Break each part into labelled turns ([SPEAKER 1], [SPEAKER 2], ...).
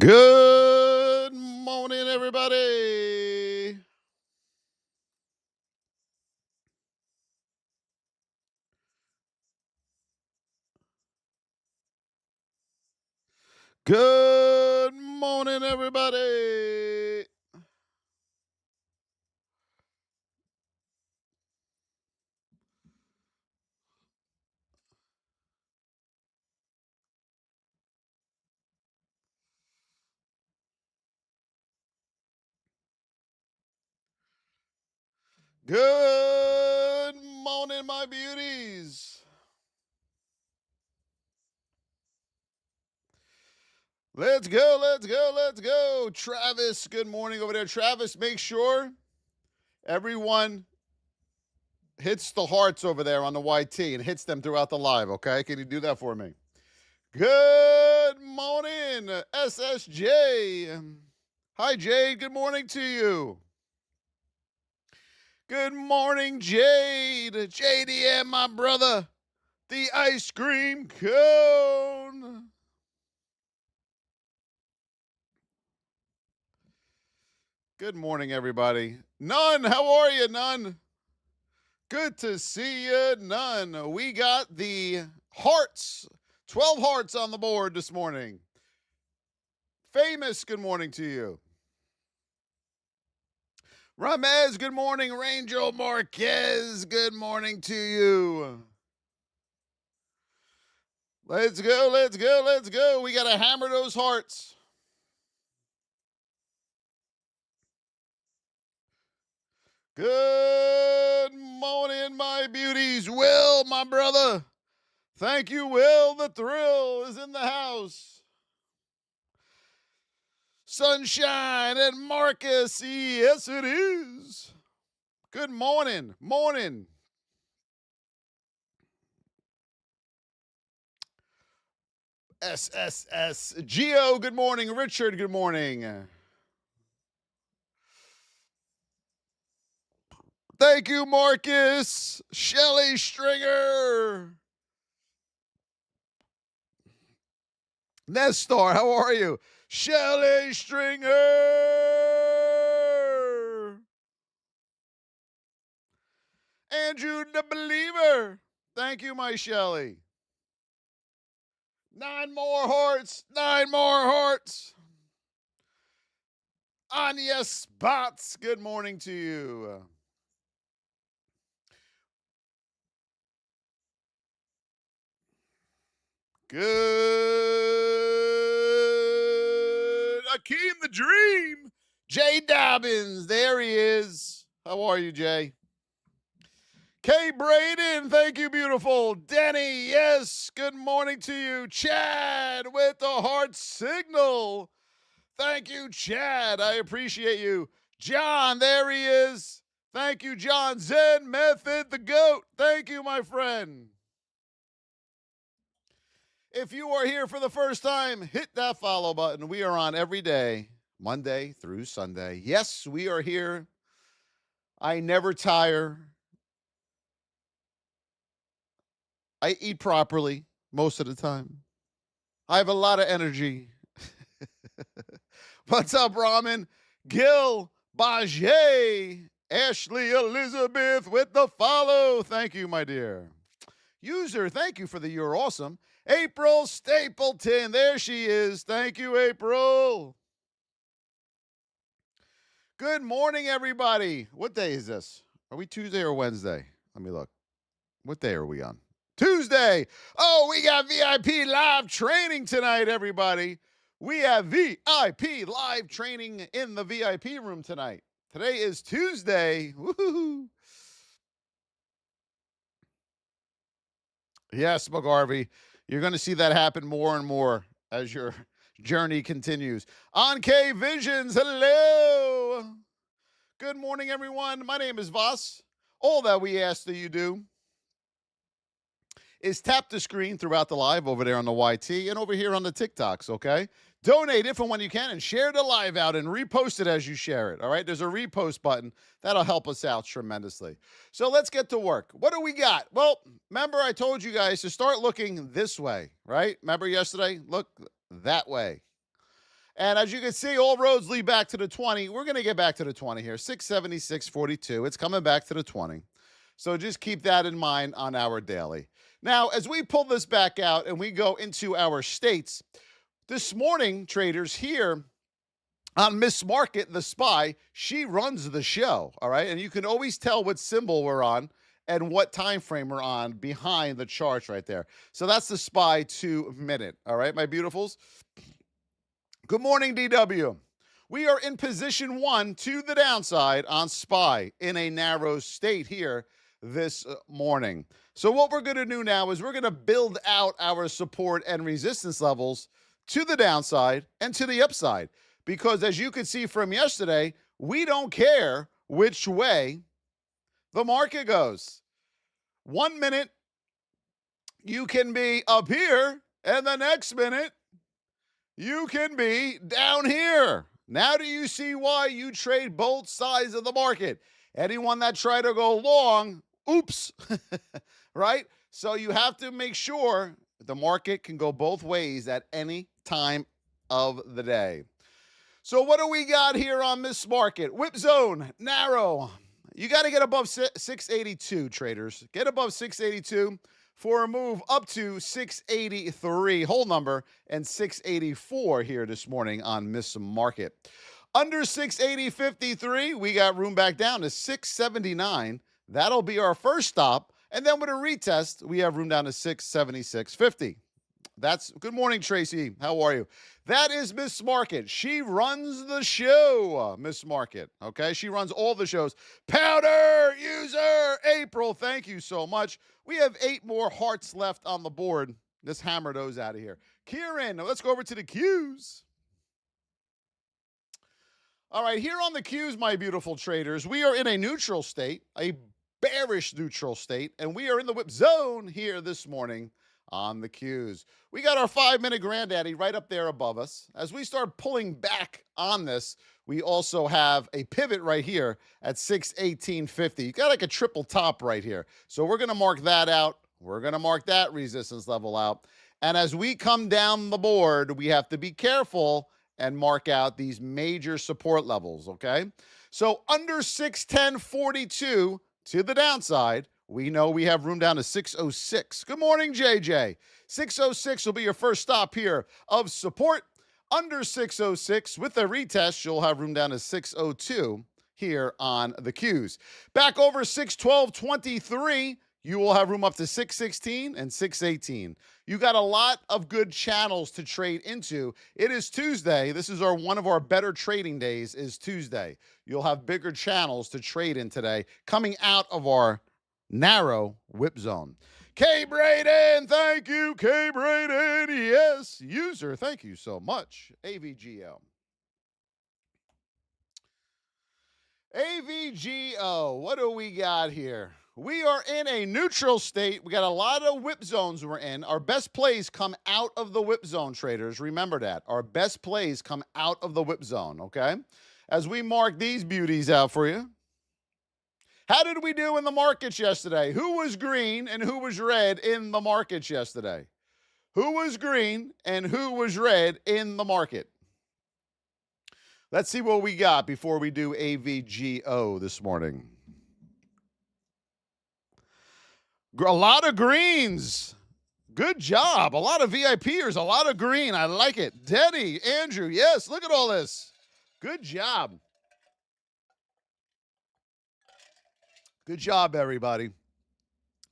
[SPEAKER 1] Good morning, everybody. Good morning, everybody. Good morning, my beauties. Let's go, let's go, let's go. Travis, good morning over there. Travis, make sure everyone hits the hearts over there on the YT and hits them throughout the live, okay? Can you do that for me? Good morning, SSJ. Hi, Jade. Good morning to you. Good morning, Jade. JDM, my brother. The ice cream cone. Good morning, everybody. None, how are you, None? Good to see you, None. We got the hearts, 12 hearts on the board this morning. Famous, good morning to you. Ramez, good morning. Rangel Marquez, good morning to you. Let's go, let's go, let's go. We got to hammer those hearts. Good morning, my beauties. Will, my brother. Thank you, Will. The thrill is in the house. Sunshine and Marcus. Yes, it is. Good morning. Morning. SSS. Geo, good morning. Richard, good morning. Thank you, Marcus. Shelly Stringer. Nestor, how are you? Shelly Stringer. Andrew the Believer. Thank you, my Shelly. 9 more hearts. 9 more hearts. Anya Spots, good morning to you. Good. Akeem the Dream. Jay Dobbins, there he is. How are you, Jay? Kay Braden, thank you, beautiful. Denny, yes, good morning to you. Chad with the heart signal. Thank you, Chad. I appreciate you. John, there he is. Thank you, John. Zen Method, the GOAT. Thank you, my friend. If you are here for the first time, hit that follow button. We are on every day, Monday through Sunday. Yes, we are here. I never tire. I eat properly most of the time. I have a lot of energy. What's up, Ramen? Gil Bajay. Ashley Elizabeth with the follow. Thank you, my dear. User, thank you for the You're Awesome. April Stapleton. There she is. Thank you, April. Good morning, everybody. What day is this? Are we Tuesday or Wednesday? Let me look. What day are we on? Tuesday. Oh, we got VIP live training tonight, everybody. We have VIP live training in the VIP room tonight. Today is Tuesday. Woo-hoo. Yes, McGarvey. You're going to see that happen more and more as your journey continues. On K Visions, hello. Good morning, everyone. My name is Voss. All that we ask that you do is tap the screen throughout the live over there on the YT and over here on the TikToks, okay? Donate if and when you can and share the live out and repost it as you share it, all right? There's a repost button. That'll help us out tremendously. So let's get to work. What do we got? Well, remember I told you guys to start looking this way, right? Remember yesterday? Look that way. And as you can see, all roads lead back to the 20. We're going to get back to the 20 here. 676.42. It's coming back to the 20. So just keep that in mind on our daily. Now, as we pull this back out and we go into our states, this morning, traders, here on Miss Market, the SPY, she runs the show, all right? And you can always tell what symbol we're on and what time frame we're on behind the charts right there. So that's the SPY 2 minute, all right, my beautifuls? Good morning, DW. We are in position 1 to the downside on SPY in a narrow state here this morning. So what we're going to do now is we're going to build out our support and resistance levels to the downside and to the upside. Because as you could see from yesterday, we don't care which way the market goes. 1 minute, you can be up here, and the next minute, you can be down here. Now do you see why you trade both sides of the market? Anyone that try to go long, oops, right? So you have to make sure the market can go both ways at any time of the day. So what do we got here on this market? Whip zone, narrow. You got to get above 682, traders. Get above 682 for a move up to 683, whole number, and 684 here this morning on Miss Market. Under 680.53, we got room back down to 679. That'll be our first stop. And then with a retest, we have room down to 676.50. That's good morning, Tracy. How are you? That is Miss Market. She runs the show, Miss Market. Okay, she runs all the shows. Powder user April, thank you so much. We have 8 more hearts left on the board. Let's hammer those out of here. Kieran, let's go over to the Qs. All right, here on the Qs, my beautiful traders, we are in a neutral state, a bearish neutral state, and we are in the whip zone here this morning on the Qs. We got our 5-minute granddaddy right up there above us. As we start pulling back on this, we also have a pivot right here at 618.50. You got like a triple top right here. So we're going to mark that out. We're going to mark that resistance level out. And as we come down the board, we have to be careful and mark out these major support levels, okay? So under 610.42 to the downside, we know we have room down to 606. Good morning, JJ. 606 will be your first stop here of support. Under 606, with a retest, you'll have room down to 602 here on the Qs. Back over 612.23, you will have room up to 616 and 618. You got a lot of good channels to trade into. It is Tuesday. This is one of our better trading days is Tuesday. You'll have bigger channels to trade in today coming out of our narrow whip zone. K. Braden, thank you, K. Braden. Yes, user, thank you so much. AVGO. AVGO, what do we got here? We are in a neutral state. We got a lot of whip zones we're in. Our best plays come out of the whip zone, traders. Remember that. Our best plays come out of the whip zone, okay? As we mark these beauties out for you. How did we do in the markets yesterday? Who was green and who was red in the markets yesterday? Who was green and who was red in the market? Let's see what we got before we do AVGO this morning. A lot of greens. Good job. A lot of VIPers, a lot of green. I like it. Denny, Andrew, yes, look at all this. Good job. Good job, everybody.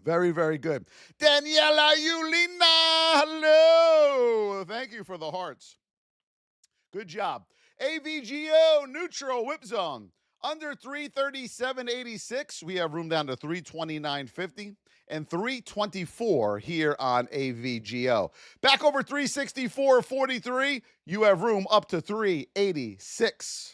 [SPEAKER 1] Very, very good. Daniela Yulina, hello. Thank you for the hearts. Good job. AVGO, neutral whip zone. Under 337.86, we have room down to 329.50 and 324 here on AVGO. Back over 364.43, you have room up to 386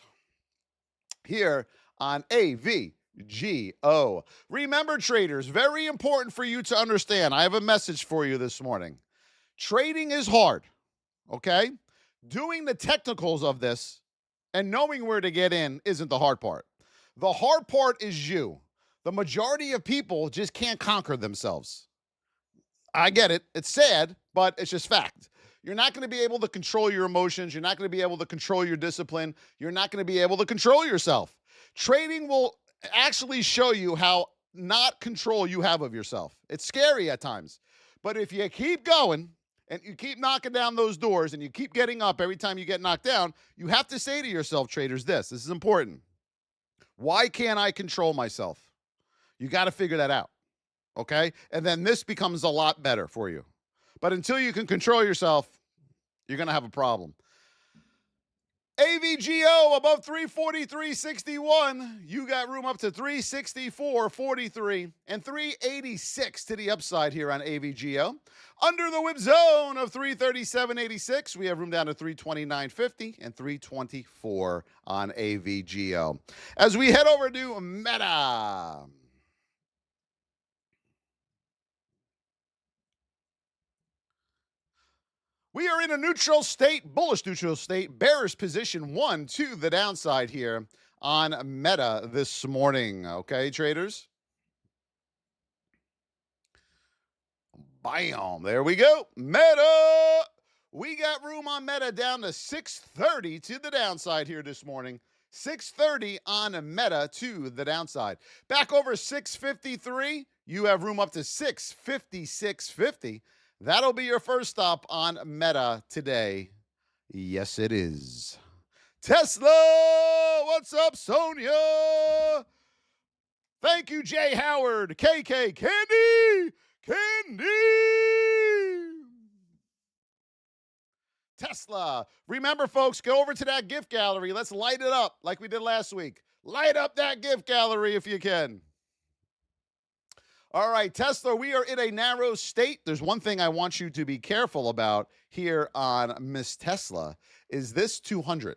[SPEAKER 1] here on AVGO. Remember, traders, very important for you to understand. I have a message for you this morning. Trading is hard, okay? Doing the technicals of this and knowing where to get in isn't the hard part. The hard part is you. The majority of people just can't conquer themselves. I get it. It's sad, but it's just fact. you're not going to be able to control your emotions. You're not going to be able to control your discipline. You're not going to be able to control yourself. Trading will actually show you how not control you have of yourself. It's scary at times. But if you keep going and you keep knocking down those doors and you keep getting up every time you get knocked down, you have to say to yourself, traders, this is important. Why can't I control myself? You got to figure that out. Okay? And then this becomes a lot better for you. But until you can control yourself, you're going to have a problem. AVGO above 343.61. You got room up to 364.43 and 386 to the upside here on AVGO. Under the whip zone of 337.86, we have room down to 329.50 and 324 on AVGO. As we head over to Meta. We are in a neutral state, bullish neutral state, bearish position 1 to the downside here on Meta this morning. Okay, traders? Bam, there we go. Meta. We got room on Meta down to 630 to the downside here this morning. 630 on Meta to the downside. Back over 653, you have room up to 656.50. That'll be your first stop on Meta today. Yes, it is. Tesla, what's up, Sonia? Thank you, Jay Howard. KK, Candy. Tesla. Remember, folks, go over to that gift gallery. Let's light it up like we did last week. Light up that gift gallery if you can. All right, Tesla, we are in a narrow state. There's one thing I want you to be careful about here on Miss Tesla is this 200.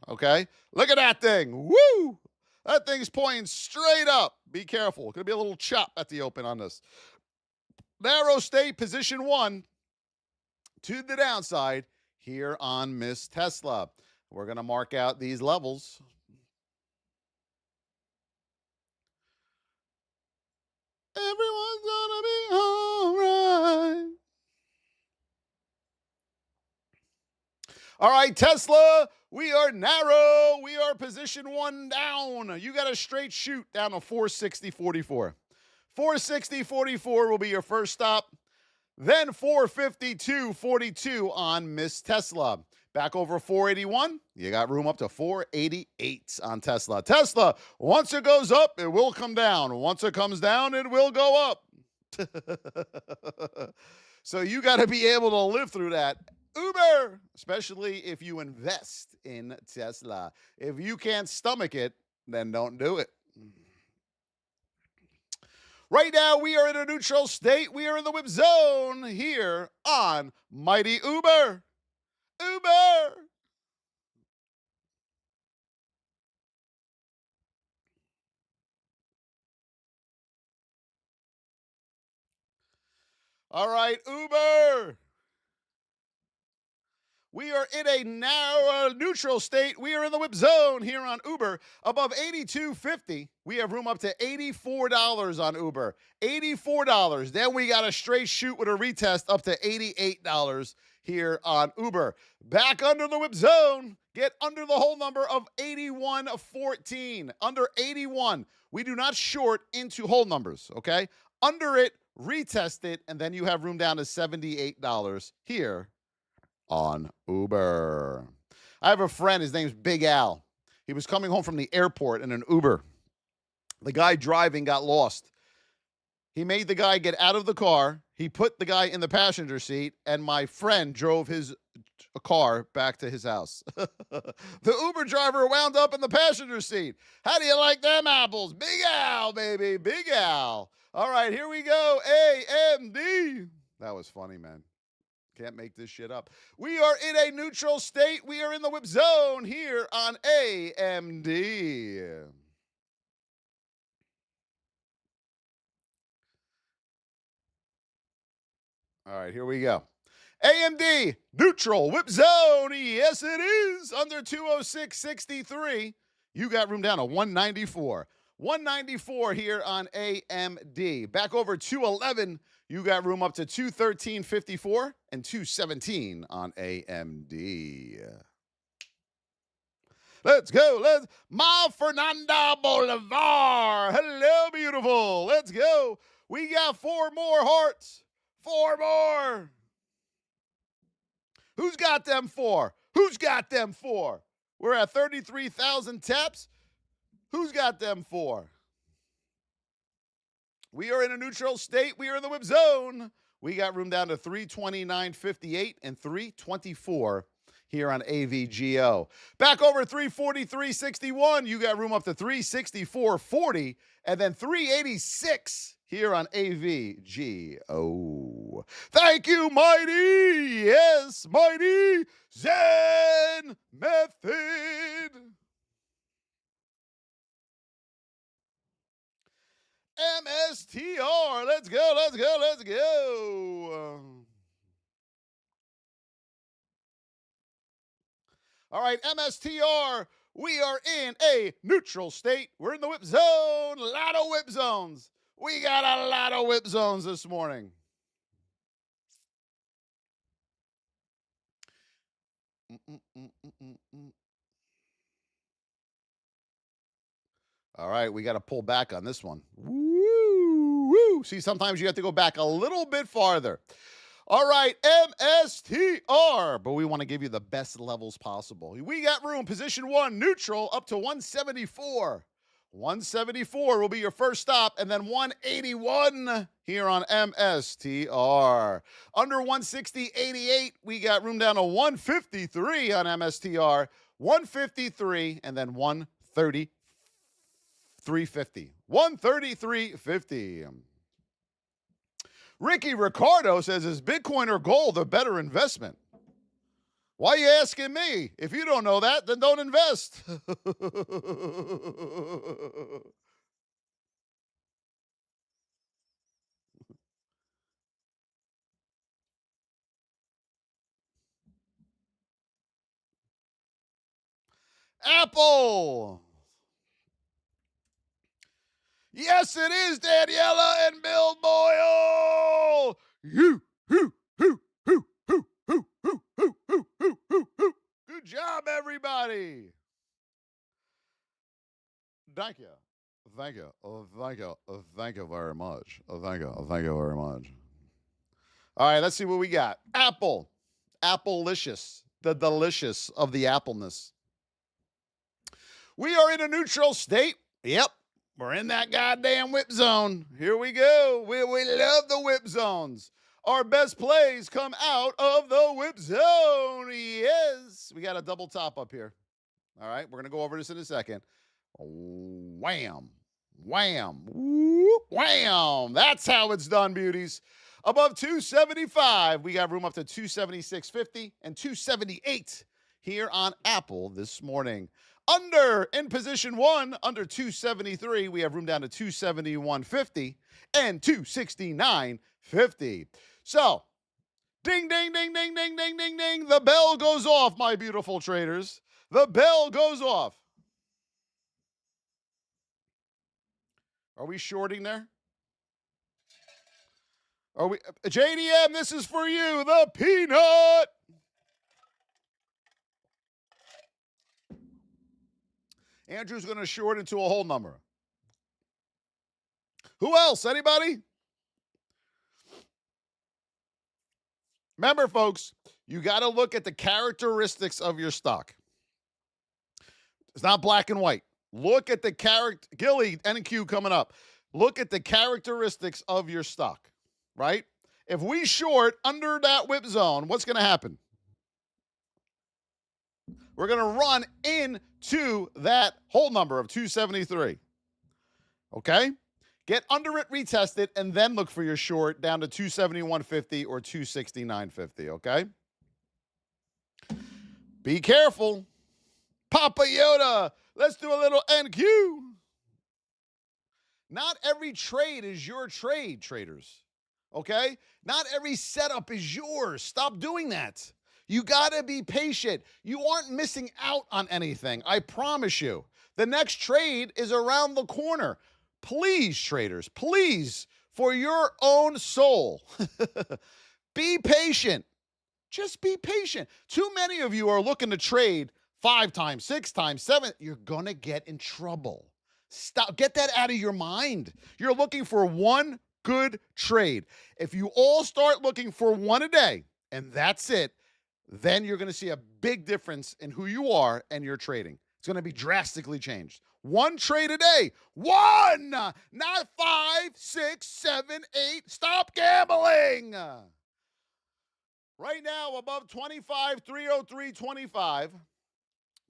[SPEAKER 1] Okay? Look at that thing. Woo! That thing's pointing straight up. Be careful. Going to be a little chop at the open on this. Narrow state, position 1 to the downside here on Miss Tesla. We're going to mark out these levels. Everyone's gonna be all right. All right, Tesla, we are narrow. We are position 1 down. You got a straight shoot down to 460.44. 460.44 will be your first stop. Then 452.42 on Miss Tesla. Back over 481, you got room up to 488 on Tesla. Tesla, once it goes up, it will come down. Once it comes down, it will go up. So you got to be able to live through that. Uber, especially if you invest in Tesla. If you can't stomach it, then don't do it. Right now, we are in a neutral state. We are in the whip zone here on Mighty Uber. Uber. All right, Uber. We are in a narrow neutral state. We are in the whip zone here on Uber. Above $82.50, we have room up to $84 on Uber. $84. Then we got a straight shoot with a retest up to $88 here on Uber. Back under the whip zone. Get under the whole number of 81.14. Under 81. We do not short into whole numbers, okay? Under it, retest it, and then you have room down to $78 here on Uber. I have a friend, his name's Big Al. He was coming home from the airport in an Uber. The guy driving got lost. He made the guy get out of the car. He put the guy in the passenger seat, and my friend drove his car back to his house. The Uber driver wound up in the passenger seat. How do you like them apples? Big Al, baby, Big Al. All right, here we go. AMD. That was funny, man. Can't make this shit up. We are in a neutral state. We are in the whip zone here on AMD. All right, here we go. AMD, neutral, whip zone. Yes, it is. Under 206.63. You got room down to 194. 194 here on AMD. Back over 211. You got room up to 213.54 and 217 on AMD. Let's go. Ma Fernanda Bolivar. Hello, beautiful. Let's go. We got 4 more hearts. 4 more. Who's got them 4? Who's got them 4? We're at 33,000 taps. Who's got them 4? We are in a neutral state. We are in the whip zone. We got room down to 329.58 and 324 here on AVGO. Back over 343.61. You got room up to 364.40 and then 386 here on AVGO. Thank you, Mighty. Yes, Mighty Zen Method. MSTR. Let's go. All right, MSTR, we are in a neutral state. We're in the whip zone. A lot of whip zones. We got a lot of whip zones this morning. All right, we got to pull back on this one. Woo! See, sometimes you have to go back a little bit farther. All right, MSTR, but we want to give you the best levels possible. We got room, position 1, neutral, up to 174. 174 will be your first stop, and then 181 here on MSTR. Under 160.88, we got room down to 153 on MSTR, 153, and then 133.50. 133.50. Ricky Ricardo says, is Bitcoin or gold a better investment? Why are you asking me? If you don't know that, then don't invest. Apple. Yes, it is Daniela and Bill Boyle. Good job, everybody. Thank you. Thank you. Thank you. Thank you very much. Thank you. Thank you very much. All right, let's see what we got. Apple. Applelicious. The delicious of the appleness. We are in a neutral state. Yep. We're in that goddamn whip zone. Here we go. We love the whip zones. Our best plays come out of the whip zone. Yes. We got a double top up here. All right. We're going to go over this in a second. Wham. Wham. Whoop, wham. That's how it's done, beauties. Above 275, we got room up to 276.50 and 278 here on Apple this morning. Under, in position 1, under 273, we have room down to 271.50 and 269.50. So, ding, ding, ding, ding, ding, ding, ding, ding. The bell goes off, my beautiful traders. The bell goes off. Are we shorting there? Are we? JDM, this is for you, the peanut. Andrew's going to short into a whole number. Who else? Anybody? Remember, folks, you got to look at the characteristics of your stock. It's not black and white. Look at the character. Gilly, NQ coming up. Look at the characteristics of your stock, right? If we short under that whip zone, what's going to happen? We're going to run into that whole number of 273. Okay? Get under it, retest it, and then look for your short down to 271.50 or 269.50, okay? Be careful. Papa Yoda, let's do a little NQ. Not every trade is your trade, traders, okay? Not every setup is yours. Stop doing that. You got to be patient. You aren't missing out on anything. I promise you. The next trade is around the corner. Please, traders, please for your own soul. Be patient. Just be patient. Too many of you are looking to trade 5 times, 6 times, 7. You're going to get in trouble. Stop. Get that out of your mind. You're looking for one good trade. If you all start looking for one a day and that's it, then you're going to see a big difference in who you are and your trading. It's going to be drastically changed. One trade a day. One, not 5, 6, 7, 8. Stop gambling. Right now, above 25, 303.25,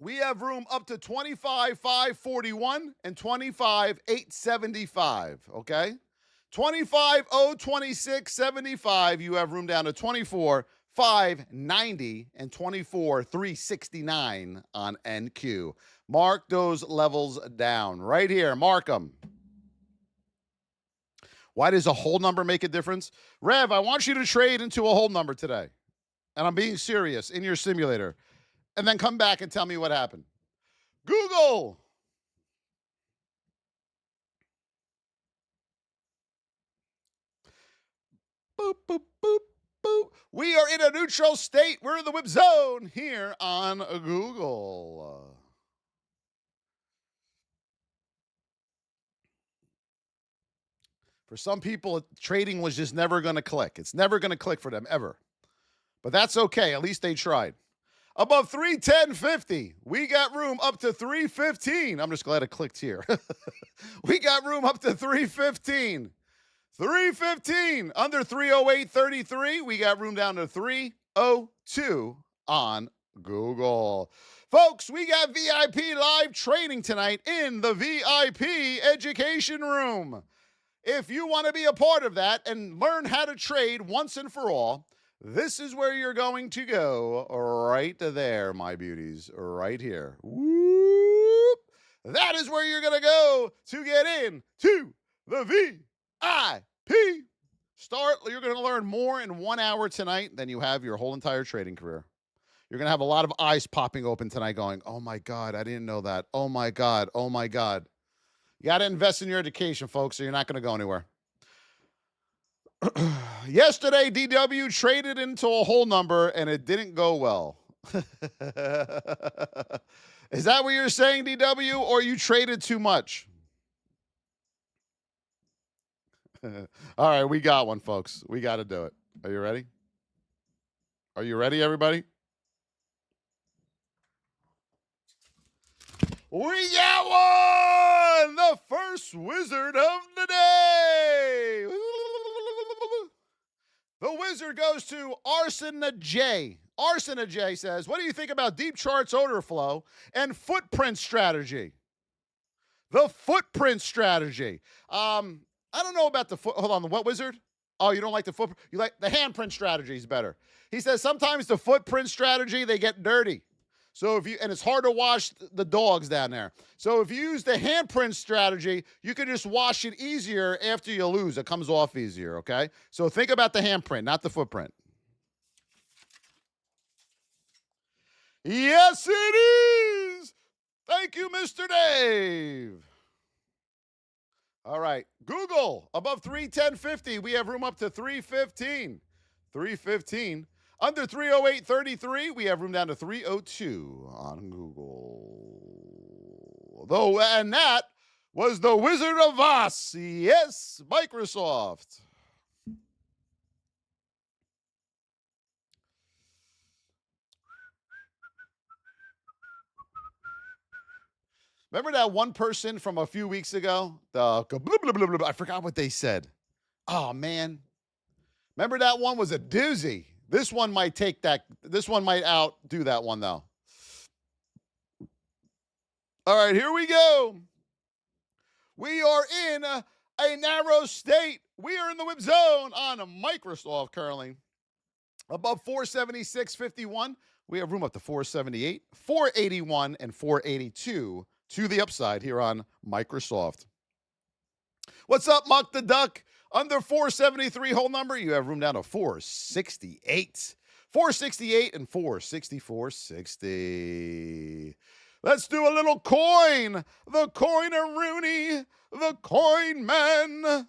[SPEAKER 1] we have room up to 25, 541 and 25, 875. Okay, 25, 026, 75. You have room down to 24, 590 and 24, 369 on NQ. Mark those levels down right here. Mark them. Why does a whole number make a difference? Rev, I want you to trade into a whole number today. And I'm being serious in your simulator. And then come back and tell me what happened. Google. Boop, boop, boop, boop. We are in a neutral state. We're in the whip zone here on Google. For some people, trading was just never going to click. It's never going to click for them, ever. But that's okay. At least they tried. Above 310.50, we got room up to 315. I'm just glad it clicked here. We got room up to 315. 315. Under 308.33, we got room down to 302 on Google. Folks, we got VIP live training tonight in the VIP education room. If you want to be a part of that and learn how to trade once and for all, this is where you're going to go right there, my beauties, right here. Whoop. That is where you're going to go to get in to the VIP. You're going to learn more in 1 hour tonight than you have your whole entire trading career. You're going to have a lot of eyes popping open tonight going, oh my God, I didn't know that. Oh my God, oh my God. You got to invest in your education, folks, or you're not going to go anywhere. Yesterday, DW traded into a whole number, and it didn't go well. Is that what you're saying, DW, or you traded too much? All right, we got one, folks. We got to do it. Are you ready? Are you ready, everybody? We got one! The first wizard of the day! The wizard goes to Arsena J. Arsena J says, what do you think about deep charts order flow and footprint strategy? The footprint strategy. I don't know about the foot. Hold on, the what wizard? Oh, you don't like the footprint? You like the handprint strategy is better. He says sometimes the footprint strategy, they get dirty. So and it's hard to wash the dogs down there. So if you use the handprint strategy, you can just wash it easier after you lose. It comes off easier, okay? So think about the handprint, not the footprint. Yes, it is. Thank you, Mr. Dave. All right. Google, above 310.50. We have room up to 315. 315. Under 308.33, we have room down to 302 on Google. And that was the Wizard of Voss. Yes, Microsoft. Remember that one person from a few weeks ago? I forgot what they said. Oh, man. Remember that one was a doozy. This one might take that. This one might outdo that one, though. All right, here we go. We are in a narrow state. We are in the whip zone on Microsoft currently. Above 476.51. We have room up to 478, 481, and 482 to the upside here on Microsoft. What's up, Muck the Duck? Under 473 whole number, you have room down to 468. 468 and 464.60. Let's do a little coin. The coin of Rooney, the coin man.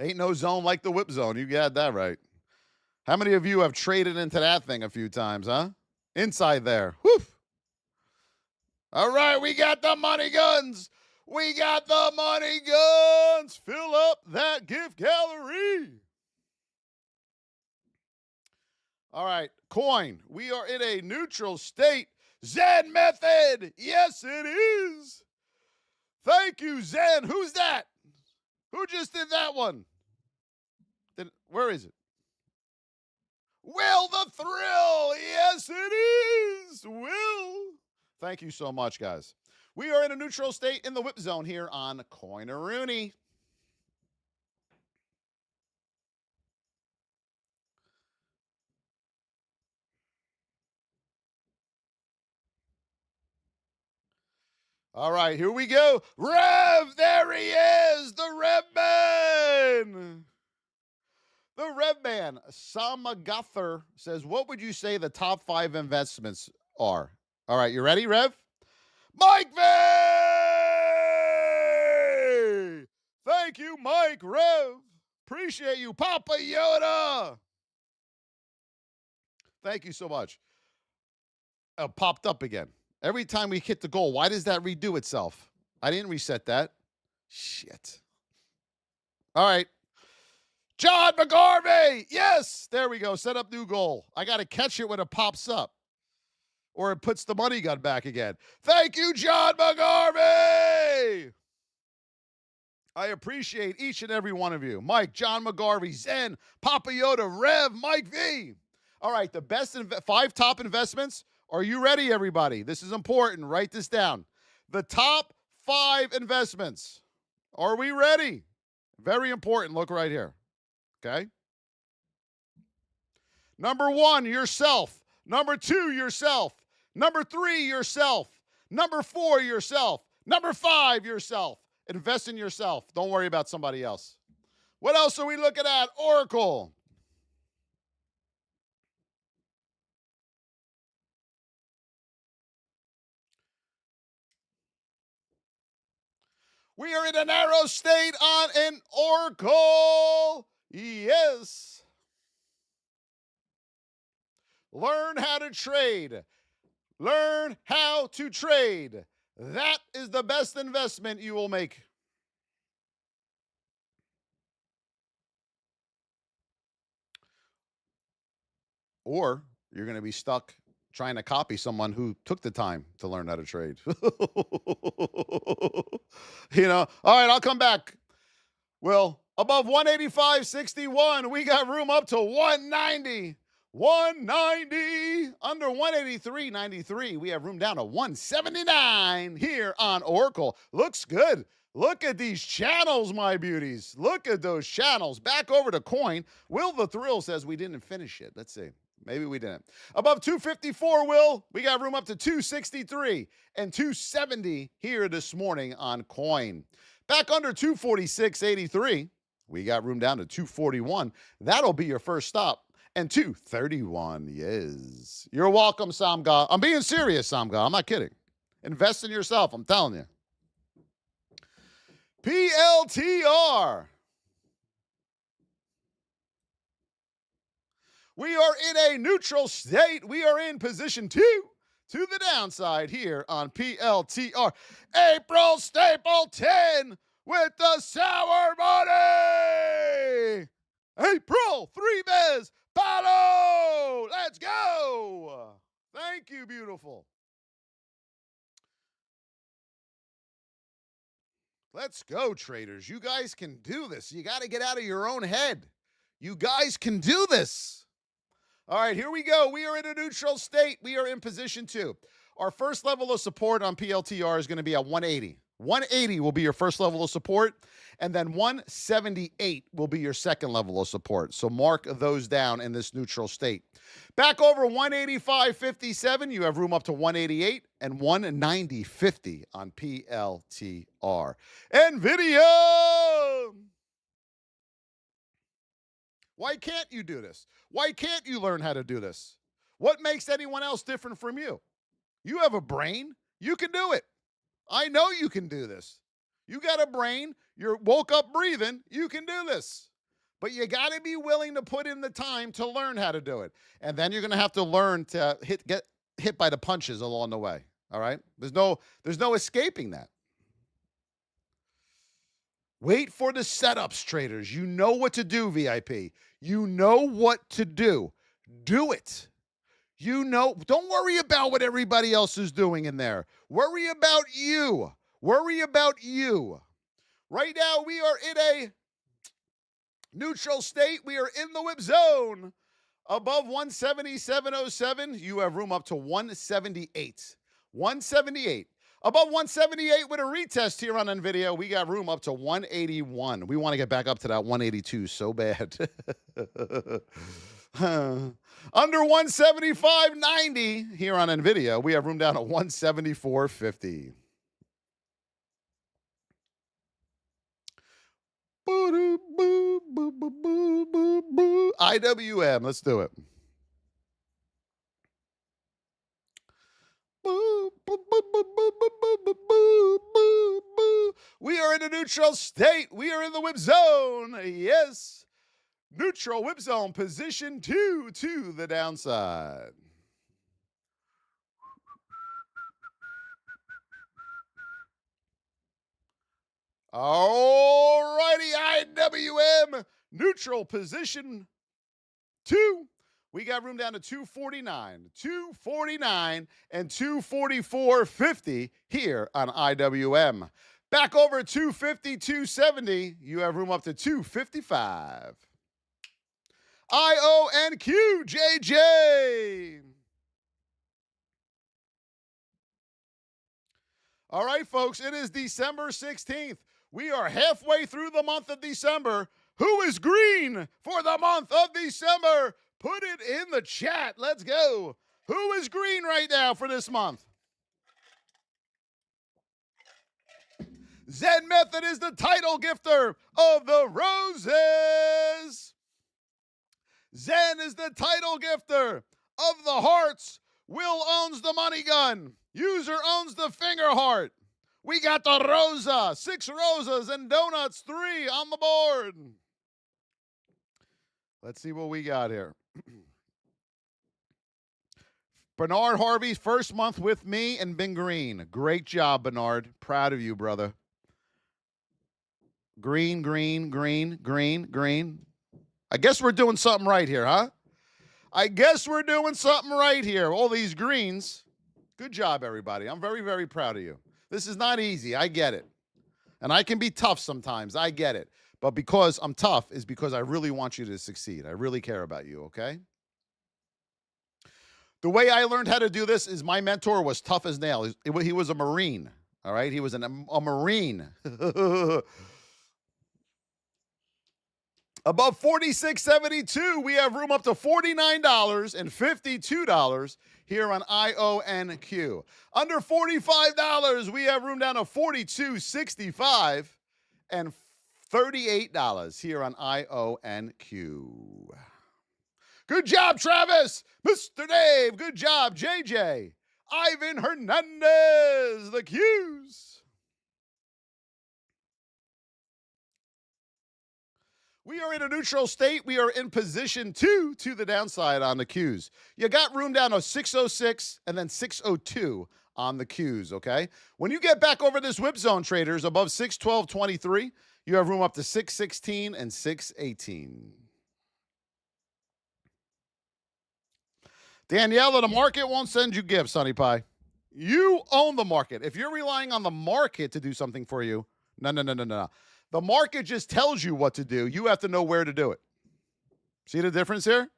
[SPEAKER 1] Ain't no zone like the whip zone. You got that right. How many of you have traded into that thing a few times, huh? Inside there. Whew. All right, we got the money guns. We got the money guns. Fill up that gift gallery. All right, coin. We are in a neutral state. Zen method. Yes, it is. Thank you, Zen. Who's that? Who just did that one? Where is it? Will the Thrill. Yes, it is. Will. Thank you so much, guys. We are in a neutral state in the whip zone here on Coin-a-Rooney. All right, here we go. Rev, there he is, the Rev Man. The Rev Man, Samagather, says, what would you say the top 5 investments are? All right, you ready, Rev? Mike V! Thank you, Mike Rev. Appreciate you, Papa Yoda. Thank you so much. Popped up again. Every time we hit the goal, why does that redo itself? I didn't reset that. Shit. All right. John McGarvey. Yes. There we go. Set up new goal. I got to catch it when it pops up. Or it puts the money gun back again. Thank you, John McGarvey. I appreciate each and every one of you. Mike, John McGarvey, Zen, Papa Yoda, Rev, Mike V. All right, the best 5 top investments. Are you ready, everybody? This is important. Write this down. The top 5 investments. Are we ready? Very important. Look right here. Okay? Number 1, yourself. Number 2, yourself. Number 3, yourself. Number 4, yourself. Number 5, yourself. Invest in yourself. Don't worry about somebody else. What else are we looking at? Oracle. We are in a narrow state on an Oracle. Yes. Learn how to trade. Learn how to trade. That is the best investment you will make. Or you're going to be stuck trying to copy someone who took the time to learn how to trade. All right, I'll come back. Well, above 185.61, we got room up to 190. 190. Under 183.93, we have room down to 179 here on Oracle. Looks good. Look at these channels, my beauties. Look at those channels. Back over to coin. Will the Thrill says we didn't finish it. Let's see. Maybe we didn't. Above 254, Will, we got room up to 263 and 270 here this morning on coin. Back under 246.83, we got room down to 241. That'll be your first stop. And 231, yes. You're welcome, Samga. I'm being serious, Samga. I'm not kidding. Invest in yourself, I'm telling you. PLTR. We are in a neutral state. We are in position 2 to the downside here on PLTR. April Stapleton with the sour money. April, 3 bears, Palo. Let's go. Thank you, beautiful. Let's go, traders. You guys can do this. You got to get out of your own head. You guys can do this. All right, here we go. We are in a neutral state. We are in position 2. Our first level of support on PLTR is going to be at 180. 180 will be your first level of support, and then 178 will be your second level of support. So mark those down in this neutral state. Back over 185.57, you have room up to 188 and 190.50 on PLTR. NVIDIA! Why can't you do this? Why can't you learn how to do this? What makes anyone else different from you? You have a brain. You can do it. I know you can do this. You got a brain. You're woke up breathing. You can do this. But you got to be willing to put in the time to learn how to do it. And then you're going to have to learn to get hit by the punches along the way. All right? There's no escaping that. Wait for the setups, traders. You know what to do, VIP. You know what to do. Do it. You know, don't worry about what everybody else is doing in there. Worry about you. Worry about you. Right now, we are in a neutral state. We are in the whip zone. Above 177.07, you have room up to 178. 178. Above 178 with a retest here on NVIDIA, we got room up to 181. We want to get back up to that 182 so bad. Under 175.90 here on NVIDIA, we have room down to 174.50. IWM, let's do it. We are in a neutral state. We are in the whip zone. Yes. Neutral whip zone, position 2 to the downside. All righty, IWM, neutral position 2. We got room down to 249, 249, and 244.50 here on IWM. Back over 250, 270, you have room up to 255. IONQ, JJ. All right, folks, it is December 16th. We are halfway through the month of December. Who is green for the month of December? Put it in the chat. Let's go. Who is green right now for this month? Zen Method is the title gifter of the roses. Zen is the title gifter of the hearts. Will owns the money gun. User owns the finger heart. We got the rosa, 6 rosas and donuts, 3 on the board. Let's see what we got here. Bernard Harvey, first month with me and been green. Great job, Bernard. Proud of you, brother. Green, green, green, green, green. I guess we're doing something right here, huh? I guess we're doing something right here. All these greens. Good job, everybody. I'm very, very proud of you. This is not easy. I get it. And I can be tough sometimes. I get it. But because I'm tough is because I really want you to succeed. I really care about you, okay? The way I learned how to do this is my mentor was tough as nails. He was a Marine, all right? He was a Marine. Above $46.72, we have room up to $49 and $52 here on IONQ. Under $45, we have room down to $42.65 and $38 here on IONQ. Good job, Travis. Mr. Dave. Good job, JJ. Ivan Hernandez. The Qs. We are in a neutral state. We are in position 2 to the downside on the Qs. You got room down to 606 and then 602 on the Qs, okay? When you get back over this whip zone, traders, above 612.23, you have room up to 616 and 618. Daniela, the market won't send you gifts, honey pie. You own the market. If you're relying on the market to do something for you, no. The market just tells you what to do. You have to know where to do it. See the difference here?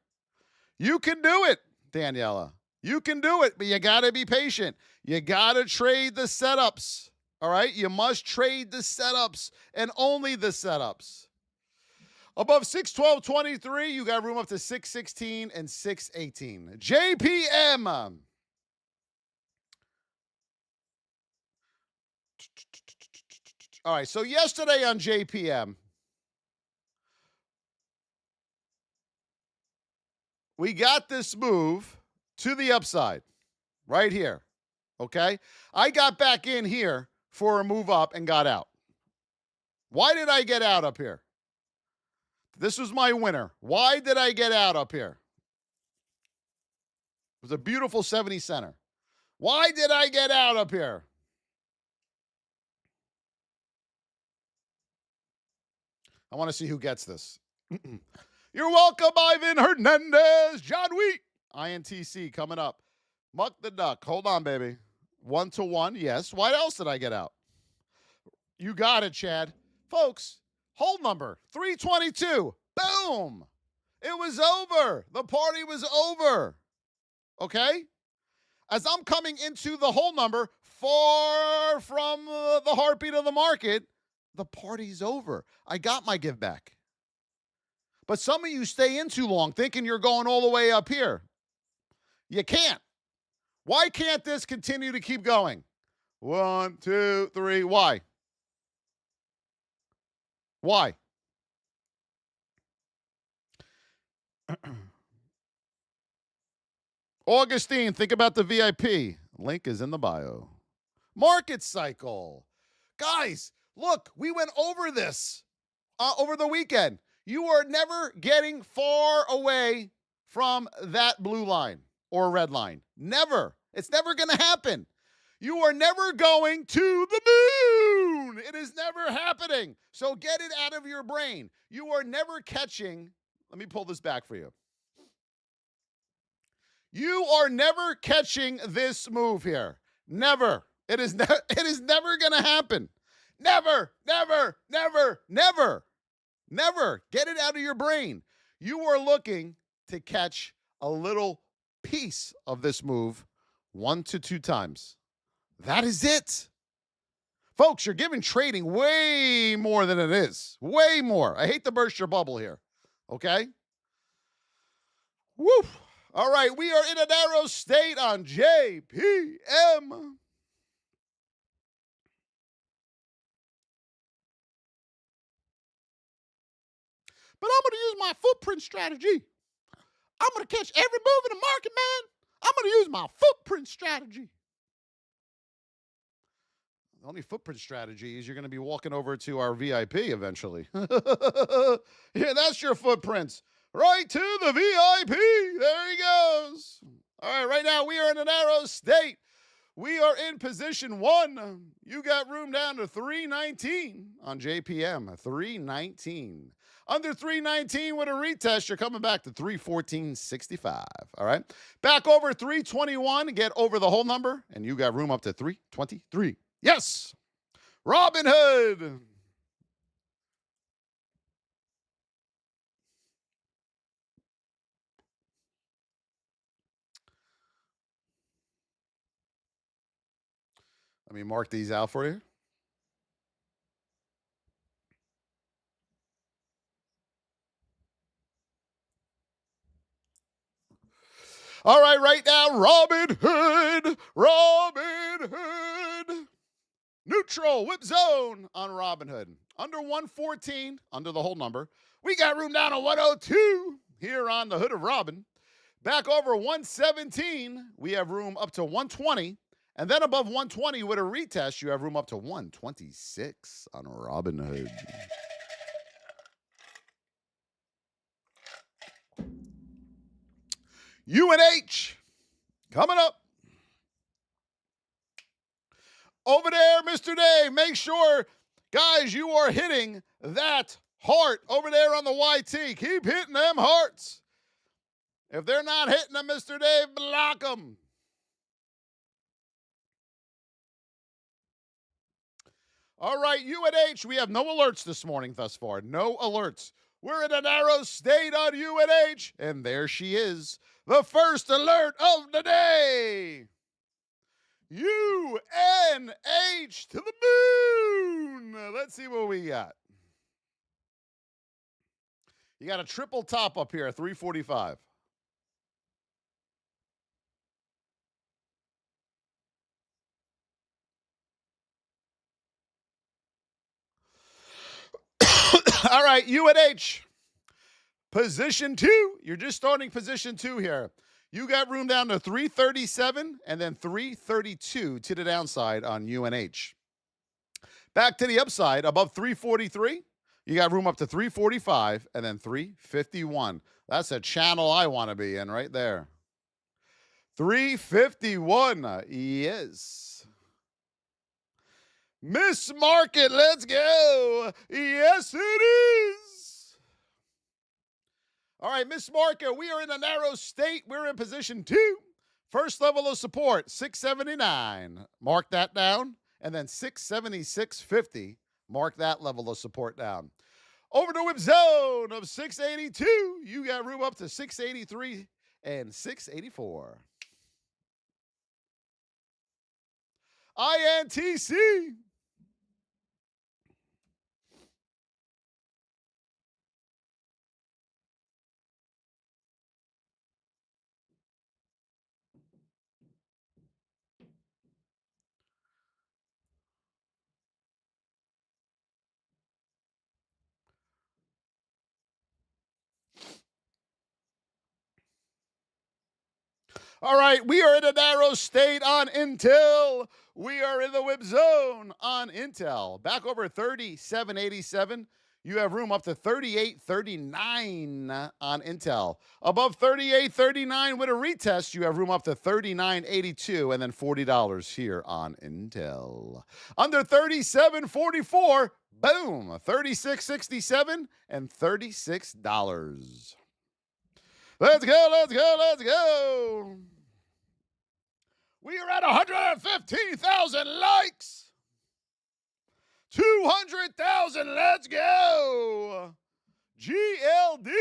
[SPEAKER 1] You can do it, Daniela. You can do it, but you got to be patient. You got to trade the setups, all right? You must trade the setups and only the setups. Above 612.23, you got room up to 616 and 618. JPM. All right, so yesterday on JPM, we got this move to the upside right here, okay? I got back in here for a move up and got out, Why did I get out up here? This was my winner. Why did I get out up here? It was a beautiful 70 center. Why did I get out up here? I want to see who gets this. You're welcome, Ivan Hernandez. John Wheat. INTC coming up. Muck the Duck. Hold on, baby. 1-1. Yes. Why else did I get out? You got it, Chad. Folks, hold number 322. Boom. It was over. The party was over. Okay? As I'm coming into the whole number, far from the heartbeat of the market, the party's over. I got my give back. But some of you stay in too long thinking you're going all the way up here. You can't. Why can't this continue to keep going? 1, 2, 3. Why? Why? Augustine, think about the VIP. Link is in the bio. Market cycle. Guys, look, we went over this over the weekend. You are never getting far away from that blue line or red line. Never. It's never going to happen. You are never going to the moon. It is never happening. So get it out of your brain. You are never catching. Let me pull this back for you. You are never catching this move here. Never. It is never going to happen. Never, never, never, never, never. Get it out of your brain. You are looking to catch a little piece of this move 1 to 2 times. That is it. Folks, you're giving trading way more than it is. Way more. I hate to burst your bubble here. Okay? Woo. All right, we are in a narrow state on JPM. But I'm going to use my footprint strategy. I'm going to catch every move in the market, man. I'm going to use my footprint strategy. The only footprint strategy is you're going to be walking over to our VIP eventually. Yeah, that's your footprints. Right to the VIP. There he goes. All right, right now we are in a narrow state. We are in position 1. You got room down to 319 on JPM. 319. Under 319 with a retest, you're coming back to 314.65. All right. Back over 321, get over the whole number, and you got room up to 323. Yes. Robin Hood. Let me mark these out for you. All right, right now, Robin Hood. Robin Hood. Neutral whip zone on Robin Hood. Under 114, under the whole number. We got room down to 102 here on the Hood of Robin. Back over 117, we have room up to 120. And then above 120 with a retest, you have room up to 126 on Robin Hood. UNH coming up. Over there, Mr. Dave, make sure, guys, you are hitting that heart over there on the YT. Keep hitting them hearts. If they're not hitting them, Mr. Dave, block them. All right, UNH, we have no alerts this morning thus far. No alerts. We're in a narrow state on UNH, and there she is. The first alert of the day. UNH to the moon. Let's see what we got. You got a triple top up here, 345. All right, UNH. Position 2. You're just starting position 2 here. You got room down to 337 and then 332 to the downside on UNH. Back to the upside, above 343, you got room up to 345 and then 351. That's a channel I want to be in right there. 351, yes. Miss Market, let's go. Yes, it is. All right, Miss Market, we are in a narrow state. We're in position 2. First level of support, 679. Mark that down. And then 676.50. Mark that level of support down. Over to whip zone of 682. You got room up to 683 and 684. INTC. All right, we are in a narrow state on Intel. We are in the whip zone on Intel. Back over 37.87. You have room up to 38.39 on Intel. Above 38.39 with a retest, you have room up to 39.82 and then $40 here on Intel. Under 37.44, boom, 36.67 and $36. Let's go, let's go, let's go. We are at 115,000 likes. 200,000, let's go. GLD.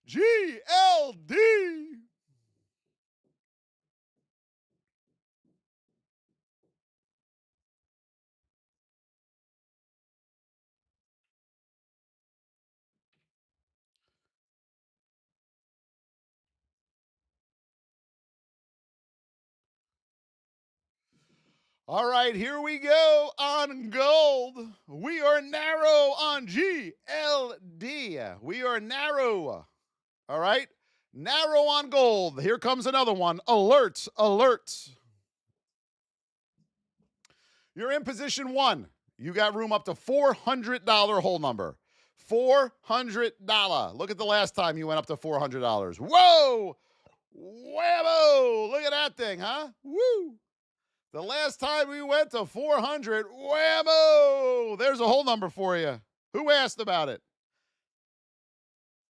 [SPEAKER 1] GLD. All right, here we go on gold. We are narrow on GLD. We are narrow. All right, narrow on gold. Here comes another one. Alert, alert. You're in position 1. You got room up to $400 hold number. $400. Look at the last time you went up to $400. Whoa! Whammo! Look at that thing, huh? Woo! The last time we went to 400, whammo! There's a hold number for you. Who asked about it?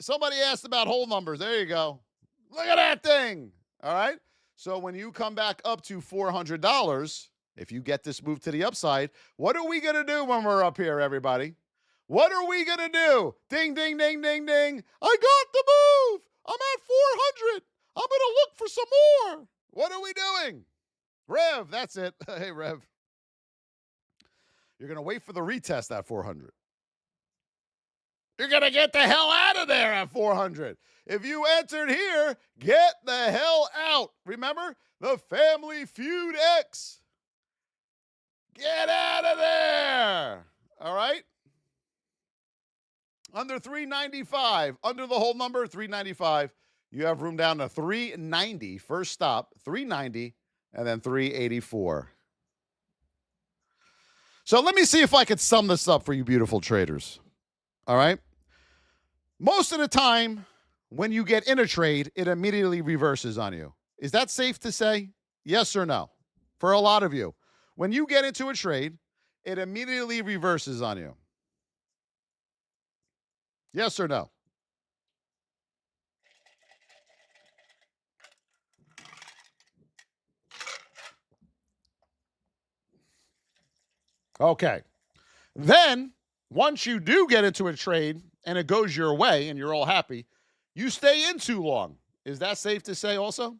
[SPEAKER 1] Somebody asked about hold numbers. There you go. Look at that thing. All right? So when you come back up to $400, if you get this move to the upside, what are we going to do when we're up here, everybody? What are we going to do? Ding, ding, ding, ding, ding. I got the move. I'm at 400. I'm going to look for some more. What are we doing? Rev, that's it. Hey, Rev. You're going to wait for the retest at 400. You're going to get the hell out of there at 400. If you entered here, get the hell out. Remember, the Family Feud X. Get out of there. All right? Under 395, under the hold number, 395. You have room down to 390. First stop, 390, and then 384. So let me see if I could sum this up for you beautiful traders. All right? Most of the time, when you get in a trade, it immediately reverses on you. Is that safe to say? Yes or no? For a lot of you. When you get into a trade, it immediately reverses on you. Yes or no? Okay. Then, once you do get into a trade and it goes your way and you're all happy, you stay in too long. Is that safe to say also?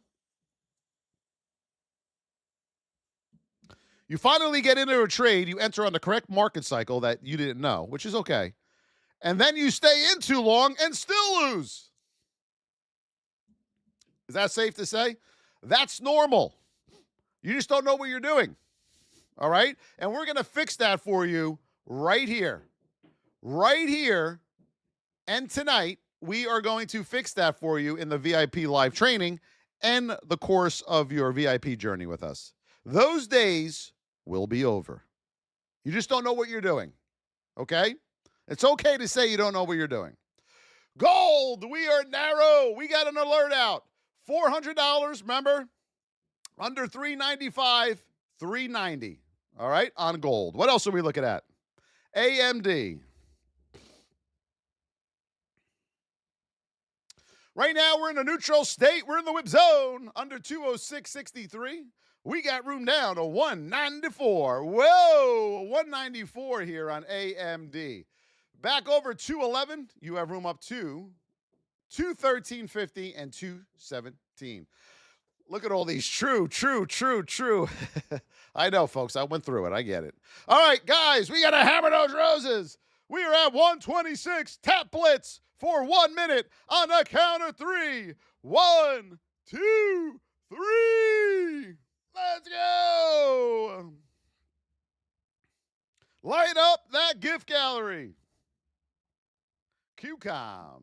[SPEAKER 1] You finally get into a trade, you enter on the correct market cycle that you didn't know, which is okay. And then you stay in too long and still lose. Is that safe to say? That's normal. You just don't know what you're doing. All right? And we're going to fix that for you right here. Right here. And tonight, we are going to fix that for you in the VIP live training and the course of your VIP journey with us. Those days will be over. You just don't know what you're doing, okay? It's okay to say you don't know what you're doing. Gold, we are narrow. We got an alert out. $400, remember? Under $395, $390. All right, on gold. What else are we looking at? AMD. Right now, we're in a neutral state. We're in the whip zone. Under 206.63. We got room down to 194. Whoa, 194 here on AMD. Back over 211. You have room up to 213.50 and 217. Look at all these true. I know, folks. I went through it. I get it. All right, guys, we got to hammer those roses. We are at 126. Tap blitz for 1 minute on the count of three. 1, 2, 3. Let's go. Light up that gift gallery. QCOM.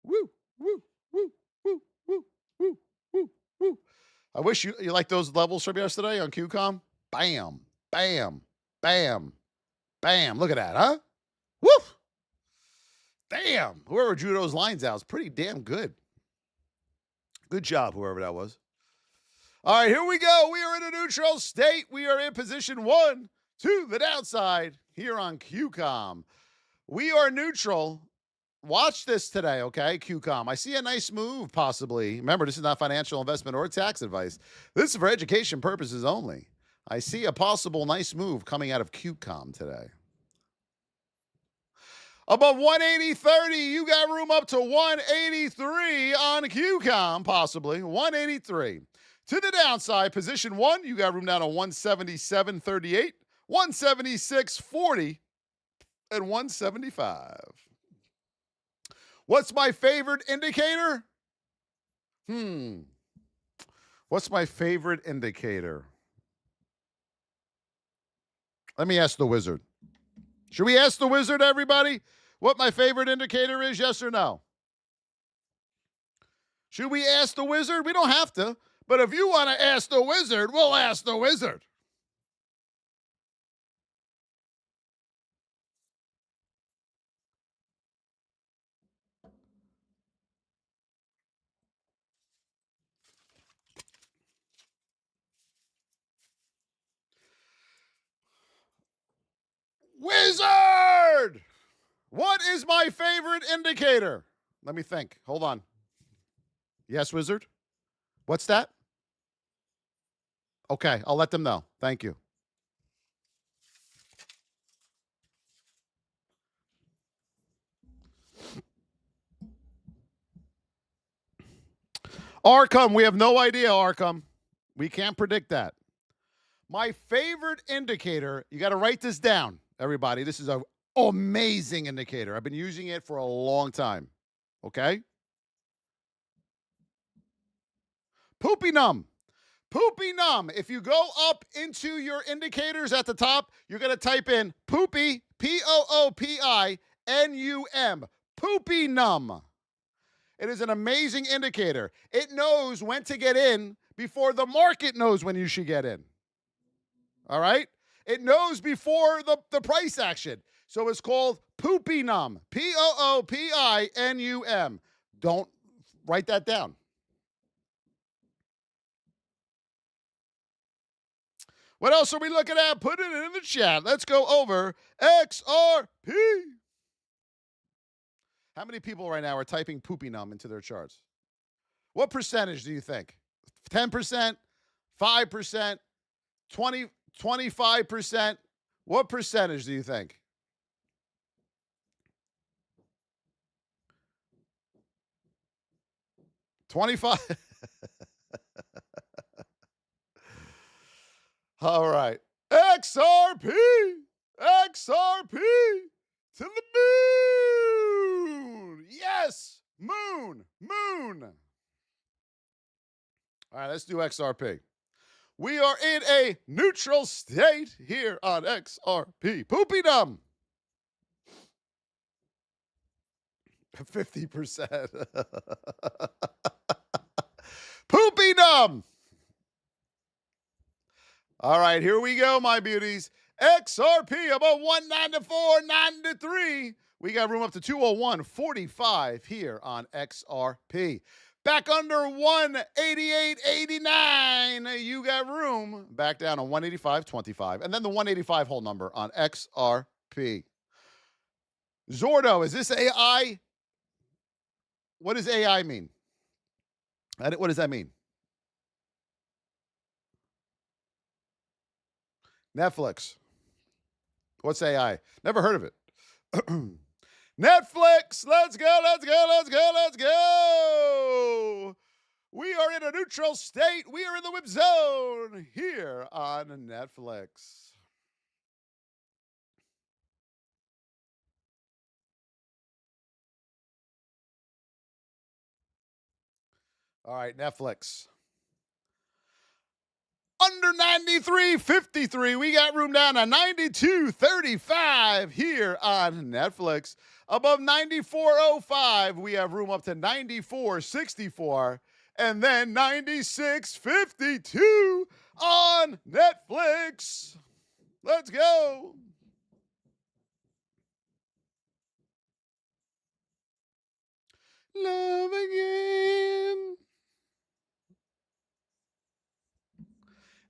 [SPEAKER 1] Woo, woo, woo, woo, woo, woo, woo, woo. I wish you like those levels from yesterday on QCOM. Bam, bam, bam, bam. Look at that, huh? Woof. Damn. Whoever drew those lines out is pretty damn good. Good job, whoever that was. All right, here we go. We are in a neutral state. We are in position 1 to the downside here on QCOM. We are neutral. Watch this today, okay, QCOM. I see a nice move, possibly. Remember, this is not financial investment or tax advice. This is for education purposes only. I see a possible nice move coming out of QCOM today. Above 180.30, you got room up to 183 on QCOM, possibly. 183. To the downside, position 1, you got room down to 177.38, 176.40, and 175. What's my favorite indicator? What's my favorite indicator? Let me ask the wizard. Should we ask the wizard, everybody, what my favorite indicator is, yes or no? Should we ask the wizard? We don't have to. But if you want to ask the wizard, we'll ask the wizard. Wizard! What is my favorite indicator? Let me think. Hold on. Yes, wizard? What's that? Okay, I'll let them know. Thank you. Arkham, we have no idea, Arkham. We can't predict that. My favorite indicator, you got to write this down, everybody. This is an amazing indicator. I've been using it for a long time. Okay? Poopy numb. Poopy numb. If you go up into your indicators at the top, you're going to type in poopy, Poopinum. Poopy numb. It is an amazing indicator. It knows when to get in before the market knows when you should get in. All right? It knows before the price action. So it's called Poopinum. Poopinum. Don't write that down. What else are we looking at? Put it in the chat. Let's go over XRP. How many people right now are typing Poopinum into their charts? What percentage do you think? 10%? 5%? 25%? What percentage do you think? $25. All right. XRP to the moon. Yes, moon. All right, let's do XRP. We are in a neutral state here on XRP. Poopy dumb. 50%. Poopy dumb. All right, here we go, my beauties. XRP above 194, 93. We got room up to 201.45 here on XRP. Back under 188.89. You got room back down on 185.25. And then the 185 whole number on XRP. Zordo, is this AI? What does AI mean? What does that mean? Netflix. What's AI? Never heard of it. Netflix. Let's go, let's go, let's go, let's go. We are in a neutral state. We are in the whip zone here on Netflix. All right, Netflix. Under 93.53. We got room down to 92.35 here on Netflix. Above 94.05, we have room up to 94.64. And then 96.52 on Netflix. Let's go. Love again.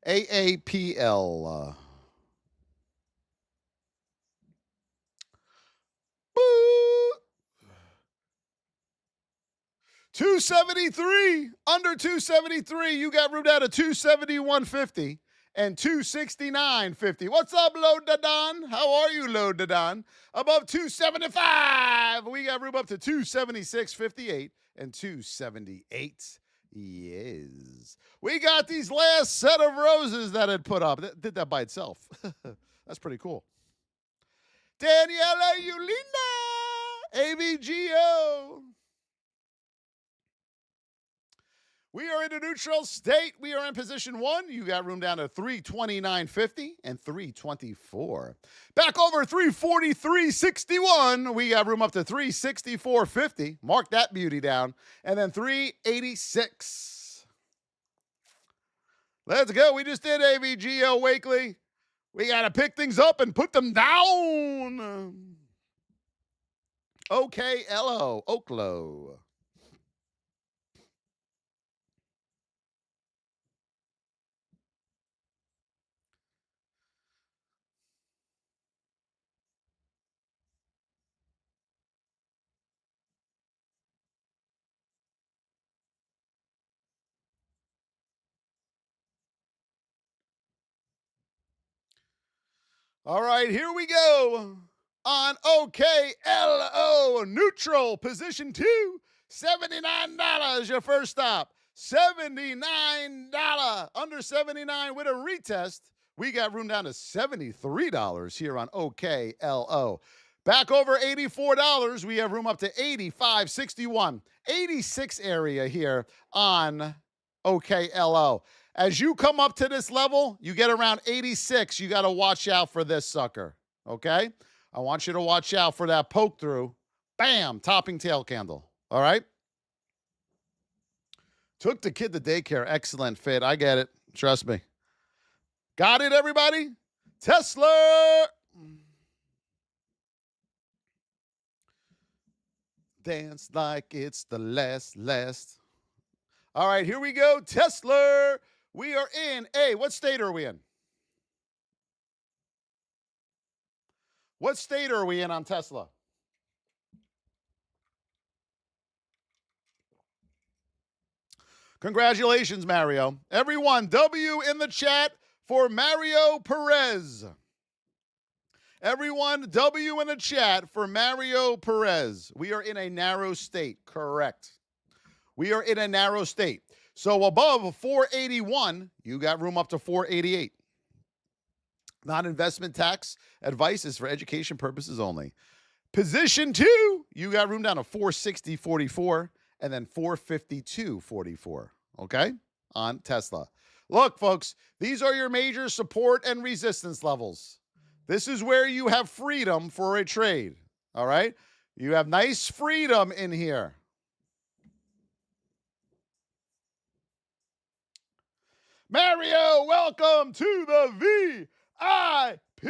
[SPEAKER 1] AAPL. 273. Under 273. You got room down to 271.50 and 269.50. What's up, Lodadon? How are you, Lodadon? Above 275. We got room up to 276.58 and 278. Yes. We got these last set of roses that it put up. That did that by itself. That's pretty cool. Daniela Yulina, AVGO. We are in a neutral state. We are in position 1. You got room down to 329.50 and 324. Back over 343.61. We got room up to 364.50. Mark that beauty down. And then 386. Let's go. We just did AVGO Wakely. We got to pick things up and put them down. OKLO, Oklo. All right, here we go. On OKLO, neutral, position 2, $79, your first stop. $79, under 79 with a retest. We got room down to $73 here on OKLO. Back over $84, we have room up to $85.61. 86 area here on OKLO. As you come up to this level, you get around 86. You got to watch out for this sucker, okay? I want you to watch out for that poke through. Bam, topping tail candle, all right? Took the kid to daycare. Excellent fit. I get it. Trust me. Got it, everybody? Tesla. Dance like it's the last. All right, here we go. Tesla. We are in what state are we in? What state are we in on Tesla? Congratulations, Mario. Everyone, W in the chat for Mario Perez. Everyone, W in the chat for Mario Perez. We are in a narrow state, correct. We are in a narrow state. So above 481, you got room up to 488. Non-investment tax advice is for education purposes only. Position 2, you got room down to 460.44 and then 452.44, okay, on Tesla. Look, folks, these are your major support and resistance levels. This is where you have freedom for a trade, all right? You have nice freedom in here. Mario, welcome to the VIP.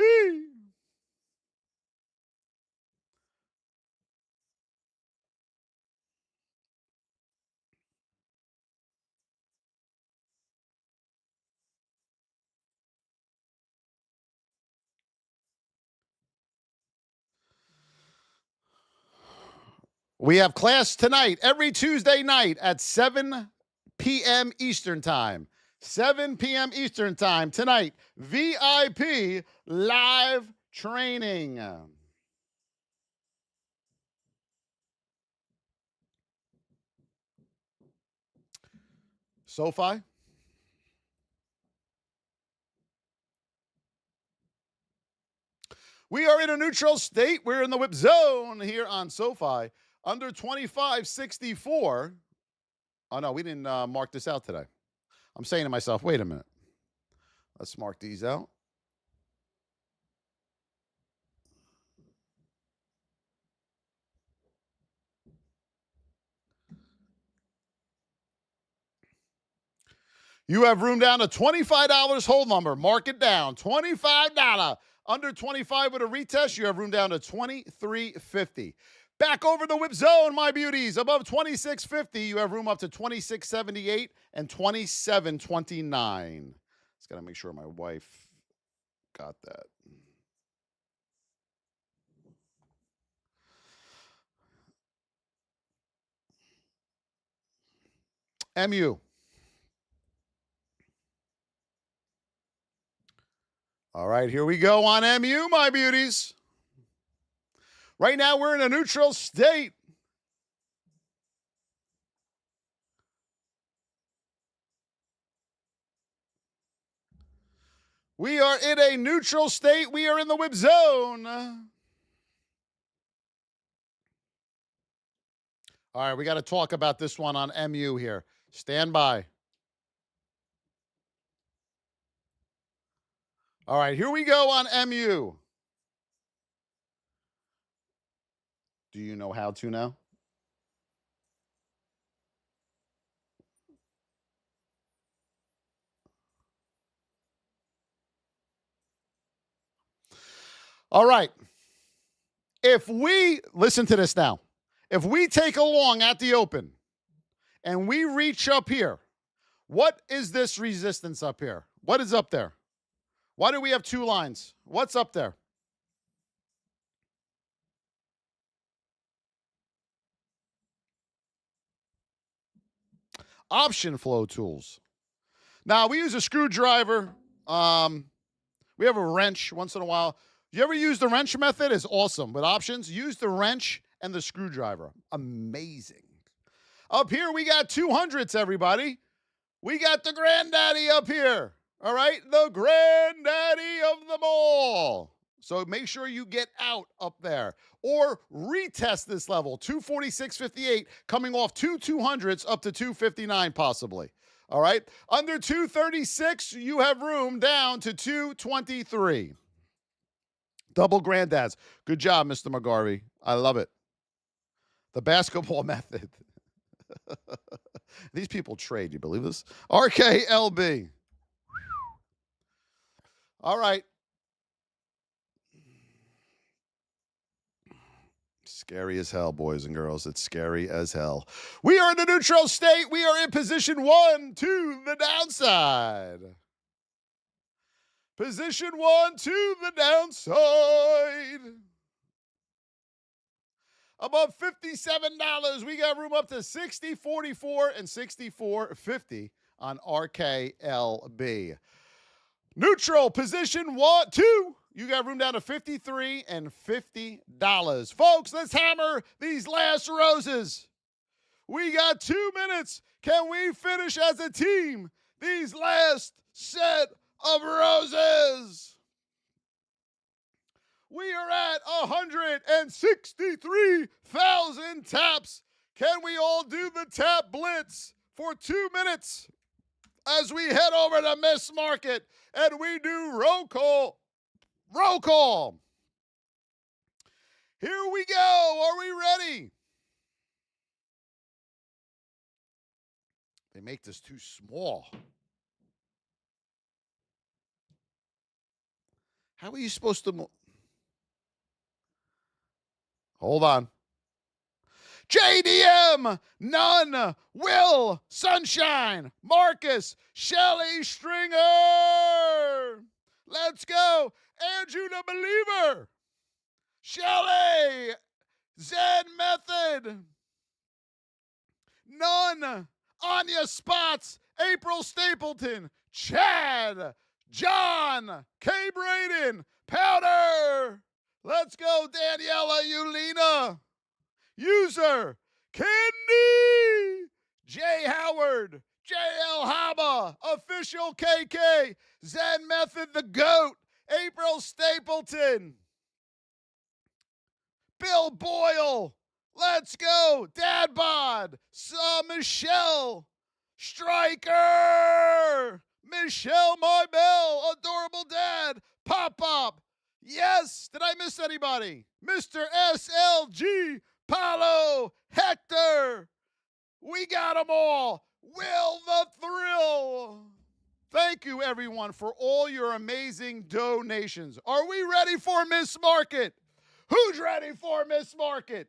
[SPEAKER 1] We have class tonight, every Tuesday night at 7 p.m. Eastern Time. 7 p.m. Eastern Time tonight. VIP live training. SoFi. We are in a neutral state. We're in the whip zone here on SoFi. Under 25.64. Oh, no, we didn't mark this out today. I'm saying to myself, wait a minute. Let's mark these out. You have room down to $25 hold number. Mark it down. $25. Under 25 with a retest, you have room down to $23.50. Back over the whip zone, my beauties. Above $26.50, you have room up to $26.78 and $27.29. Just got to make sure my wife got that. MU. All right, here we go on MU, my beauties. Right now, we're in a neutral state. We are in a neutral state. We are in the whip zone. All right, we got to talk about this one on MU here. Stand by. All right, here we go on MU. Do you know how to now? All right. If we, listen to this now. If we take a long at the open and we reach up here, what is this resistance up here? What is up there? Why do we have two lines? What's up there? Option flow tools. Now, we use a screwdriver. We have a wrench once in a while. You ever use the wrench method? It's awesome. With options, use the wrench and the screwdriver. Amazing. Up here, we got 200s, everybody. We got the granddaddy up here. All right? The granddaddy of them all. So make sure you get out up there. Or retest this level, 246.58, coming off two 200s up to 259 possibly. All right? Under 236, you have room down to 223. Double granddads. Good job, Mr. McGarvey. I love it. The basketball method. These people trade. You believe this? RKLB. All right. Scary as hell, boys and girls. It's scary as hell. We are in a neutral state. We are in position 1 to the downside. Position 1 to the downside. Above $57, we got room up to $60.44 and $64.50 on RKLB. Neutral, position 1, 2. You got room down to $53 and $50. Folks, let's hammer these last roses. We got 2 minutes. Can we finish as a team these last set of roses? We are at 163,000 taps. Can we all do the tap blitz for 2 minutes as we head over to Miss Market and we do roll call? Roll call. Here we go. Are we ready? They make this too small. How are you supposed to move? Hold on. JDM, none, Will, Sunshine, Marcus, Shelly Stringer. Let's go. Andrew the Believer. Shelly, Zen Method. None. Anya Spots, April Stapleton, Chad, John, K. Braden, Powder. Let's go, Daniela Ulina. User, Candy, J. Howard, J.L. Haba, Official KK, Zen Method the GOAT, April Stapleton, Bill Boyle, let's go, Dad Bod, Michelle, Striker, Michelle Marbell, Adorable Dad, Pop Pop, yes, did I miss anybody? Mr. SLG, Paulo, Hector, we got them all. Will the Thrill. Thank you, everyone, for all your amazing donations. Are we ready for Miss Market? Who's ready for Miss Market?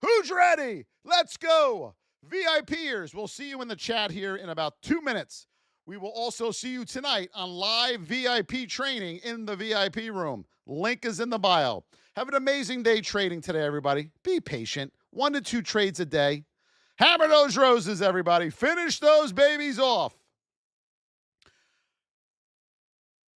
[SPEAKER 1] Who's ready? Let's go. VIPers, we'll see you in the chat here in about 2 minutes. We will also see you tonight on live VIP training in the VIP room. Link is in the bio. Have an amazing day trading today, everybody. Be patient. 1 to 2 trades a day. Hammer those roses, everybody. Finish those babies off.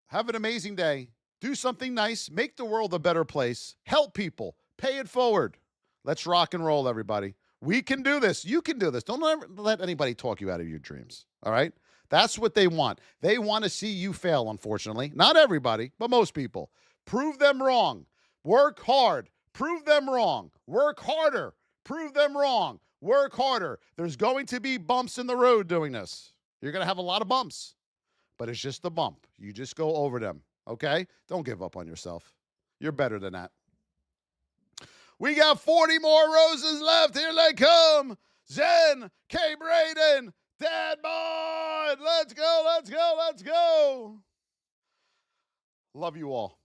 [SPEAKER 1] Have an amazing day. Do something nice. Make the world a better place. Help people. Pay it forward. Let's rock and roll, everybody. We can do this. You can do this. Don't ever let anybody talk you out of your dreams, all right? That's what they want. They want to see you fail, unfortunately. Not everybody, but most people. Prove them wrong. Work hard. Prove them wrong. Work harder. Prove them wrong. Work harder. There's going to be bumps in the road doing this. You're going to have a lot of bumps, but it's just a bump. You just go over them, okay? Don't give up on yourself. You're better than that. We got 40 more roses left. Here they come. Zen, K. Braden, Dad Bod. Let's go, let's go, let's go. Love you all.